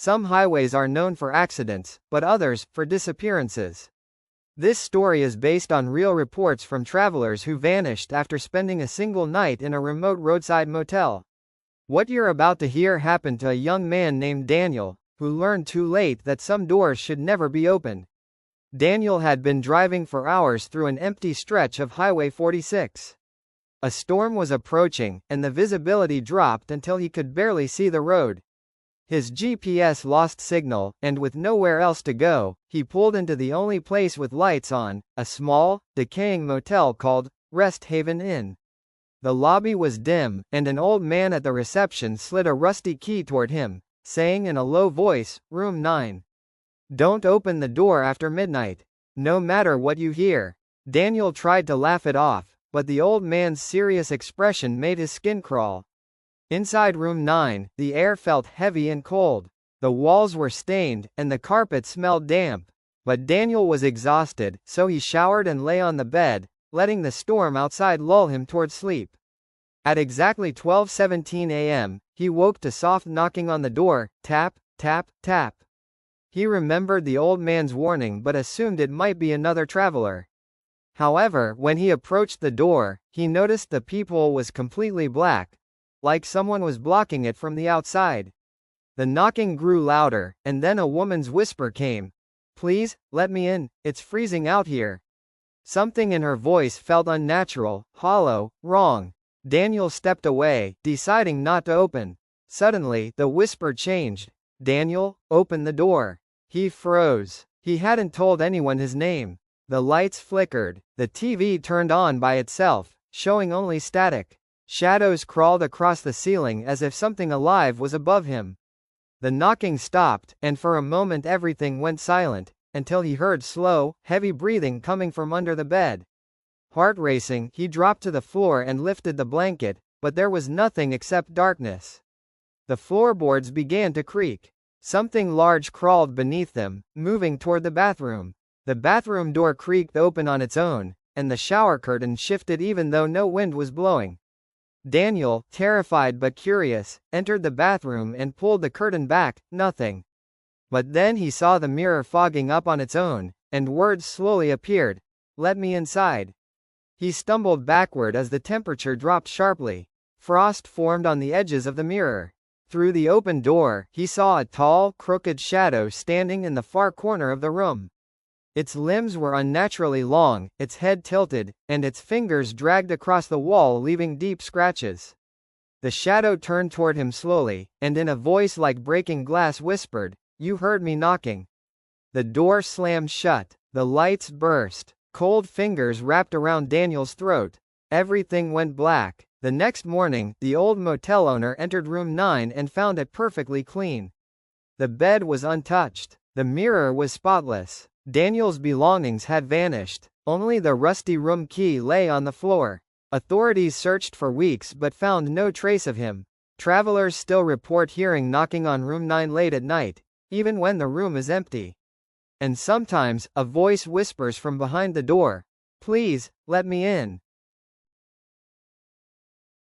Some highways are known for accidents, but others, for disappearances. This story is based on real reports from travelers who vanished after spending a single night in a remote roadside motel. What you're about to hear happened to a young man named Daniel, who learned too late that some doors should never be opened. Daniel had been driving for hours through an empty stretch of Highway 46. A storm was approaching, and the visibility dropped until he could barely see the road. His GPS lost signal, and with nowhere else to go, he pulled into the only place with lights on, a small, decaying motel called Rest Haven Inn. The lobby was dim, and an old man at the reception slid a rusty key toward him, saying in a low voice, "Room 9. Don't open the door after midnight. No matter what you hear." Daniel tried to laugh it off, but the old man's serious expression made his skin crawl. Inside room 9, the air felt heavy and cold. The walls were stained, and the carpet smelled damp. But Daniel was exhausted, so he showered and lay on the bed, letting the storm outside lull him toward sleep. At exactly 12:17 a.m., he woke to soft knocking on the door, tap, tap, tap. He remembered the old man's warning but assumed it might be another traveler. However, when he approached the door, he noticed the peephole was completely black, like someone was blocking it from the outside. The knocking grew louder, and then a woman's whisper came. "Please, let me in, it's freezing out here." Something in her voice felt unnatural, hollow, wrong. Daniel stepped away, deciding not to open. Suddenly, the whisper changed. "Daniel, open the door." He froze. He hadn't told anyone his name. The lights flickered. The TV turned on by itself, showing only static. Shadows crawled across the ceiling as if something alive was above him. The knocking stopped, and for a moment everything went silent, until he heard slow, heavy breathing coming from under the bed. Heart racing, he dropped to the floor and lifted the blanket, but there was nothing except darkness. The floorboards began to creak. Something large crawled beneath them, moving toward the bathroom. The bathroom door creaked open on its own, and the shower curtain shifted even though no wind was blowing. Daniel, terrified but curious, entered the bathroom and pulled the curtain back. Nothing. But then he saw the mirror fogging up on its own, and words slowly appeared. "Let me inside." He stumbled backward as the temperature dropped sharply. Frost formed on the edges of the mirror. Through the open door, he saw a tall, crooked shadow standing in the far corner of the room. Its limbs were unnaturally long, its head tilted, and its fingers dragged across the wall leaving deep scratches. The shadow turned toward him slowly, and in a voice like breaking glass whispered, "You heard me knocking." The door slammed shut. The lights burst. Cold fingers wrapped around Daniel's throat. Everything went black. The next morning, the old motel owner entered room 9 and found it perfectly clean. The bed was untouched. The mirror was spotless. Daniel's belongings had vanished. Only the rusty room key lay on the floor. Authorities searched for weeks but found no trace of him. Travelers still report hearing knocking on room 9 late at night, even when the room is empty. And sometimes, a voice whispers from behind the door, "Please, let me in."